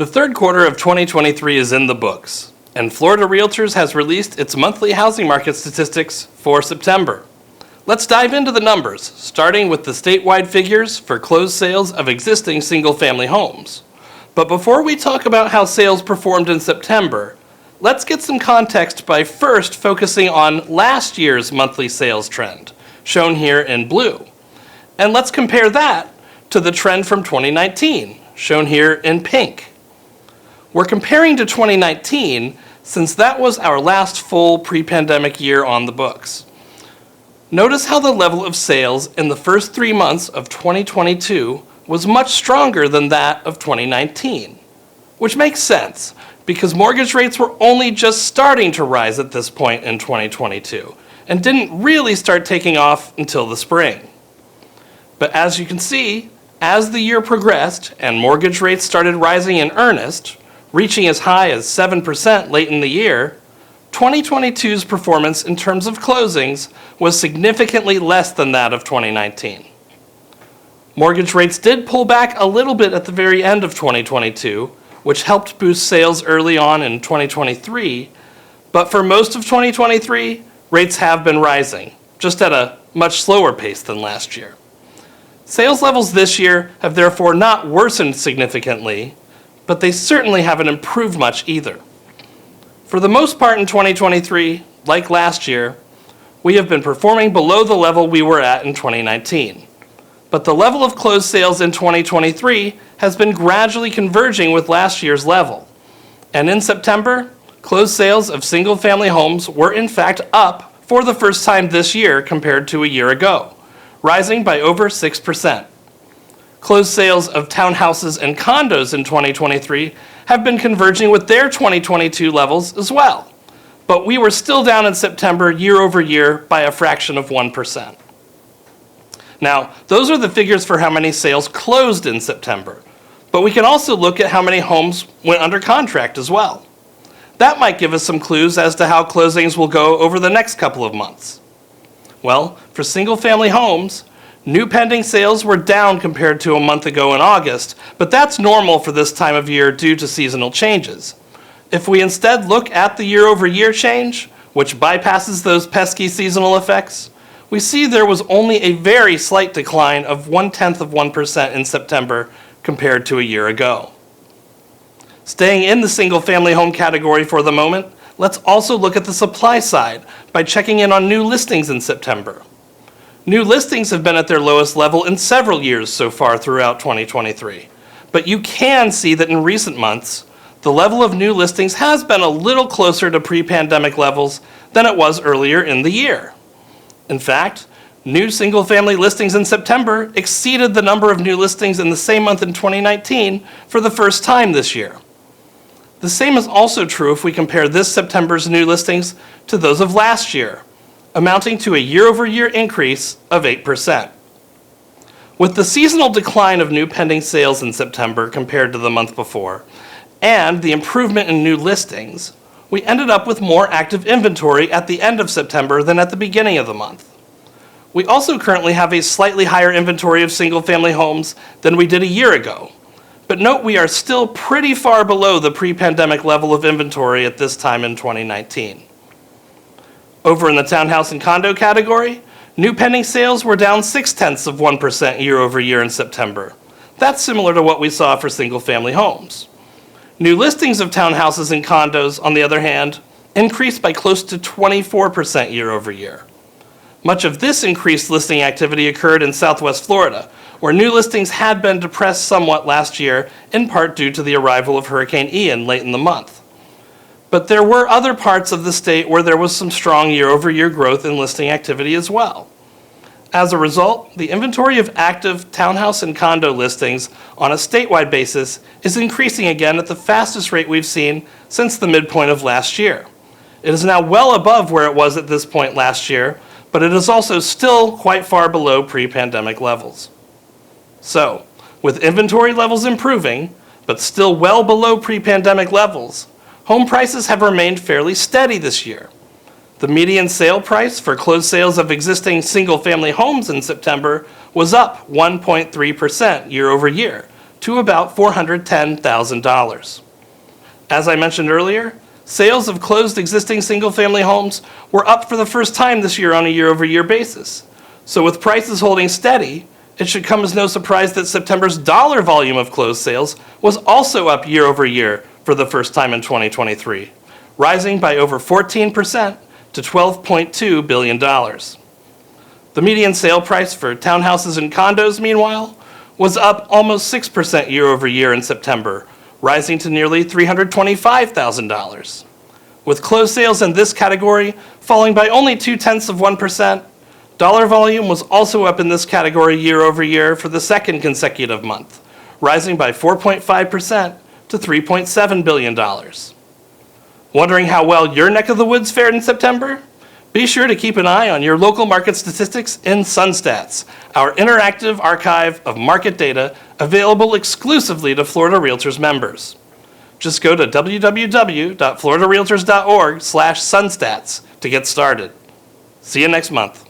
The third quarter of 2023 is in the books, and Florida Realtors has released its monthly housing market statistics for September. Let's dive into the numbers, starting with the statewide figures for closed sales of existing single-family homes. But before we talk about how sales performed in September, let's get some context by first focusing on last year's monthly sales trend, shown here in blue. And let's compare that to the trend from 2019, shown here in pink. We're comparing to 2019 since that was our last full pre-pandemic year on the books. Notice how the level of sales in the first 3 months of 2022 was much stronger than that of 2019, which makes sense because mortgage rates were only just starting to rise at this point in 2022 and didn't really start taking off until the spring. But as you can see, as the year progressed and mortgage rates started rising in earnest, reaching as high as 7% late in the year, 2022's performance in terms of closings was significantly less than that of 2019. Mortgage rates did pull back a little bit at the very end of 2022, which helped boost sales early on in 2023, but for most of 2023, rates have been rising, just at a much slower pace than last year. Sales levels this year have therefore not worsened significantly, but they certainly haven't improved much either. For the most part in 2023, like last year, we have been performing below the level we were at in 2019. But the level of closed sales in 2023 has been gradually converging with last year's level. And in September, closed sales of single-family homes were in fact up for the first time this year compared to a year ago, rising by over 6%. Closed sales of townhouses and condos in 2023 have been converging with their 2022 levels as well, but we were still down in September year over year by a fraction of 1%. Now, those are the figures for how many sales closed in September, but we can also look at how many homes went under contract as well. That might give us some clues as to how closings will go over the next couple of months. Well, for single-family homes, new pending sales were down compared to a month ago in August, but that's normal for this time of year due to seasonal changes. If we instead look at the year-over-year change, which bypasses those pesky seasonal effects, we see there was only a very slight decline of 0.1% in September compared to a year ago. Staying in the single-family home category for the moment, let's also look at the supply side by checking in on new listings in September. New listings have been at their lowest level in several years so far throughout 2023, but you can see that in recent months, the level of new listings has been a little closer to pre-pandemic levels than it was earlier in the year. In fact, new single-family listings in September exceeded the number of new listings in the same month in 2019 for the first time this year. The same is also true if we compare this September's new listings to those of last year, amounting to a year-over-year increase of 8%. With the seasonal decline of new pending sales in September compared to the month before, and the improvement in new listings, we ended up with more active inventory at the end of September than at the beginning of the month. We also currently have a slightly higher inventory of single-family homes than we did a year ago, but note we are still pretty far below the pre-pandemic level of inventory at this time in 2019. Over in the townhouse and condo category, new pending sales were down 0.6% year over year in September. That's similar to what we saw for single-family homes. New listings of townhouses and condos, on the other hand, increased by close to 24% year over year. Much of this increased listing activity occurred in Southwest Florida, where new listings had been depressed somewhat last year, in part due to the arrival of Hurricane Ian late in the month. But there were other parts of the state where there was some strong year-over-year growth in listing activity as well. As a result, the inventory of active townhouse and condo listings on a statewide basis is increasing again at the fastest rate we've seen since the midpoint of last year. It is now well above where it was at this point last year, but it is also still quite far below pre-pandemic levels. So, with inventory levels improving, but still well below pre-pandemic levels, home prices have remained fairly steady this year. The median sale price for closed sales of existing single-family homes in September was up 1.3% year over year to about $410,000. As I mentioned earlier, sales of closed existing single-family homes were up for the first time this year on a year-over-year basis. So with prices holding steady, it should come as no surprise that September's dollar volume of closed sales was also up year over year for the first time in 2023, rising by over 14% to $12.2 billion. The median sale price for townhouses and condos, meanwhile, was up almost 6% year over year in September, rising to nearly $325,000. With closed sales in this category falling by only 0.2%, dollar volume was also up in this category year over year for the second consecutive month, rising by 4.5% to $3.7 billion. Wondering how well your neck of the woods fared in September? Be sure to keep an eye on your local market statistics in SUNSTATS, our interactive archive of market data available exclusively to Florida Realtors members. Just go to www.floridarealtors.org/sunstats to get started. See you next month.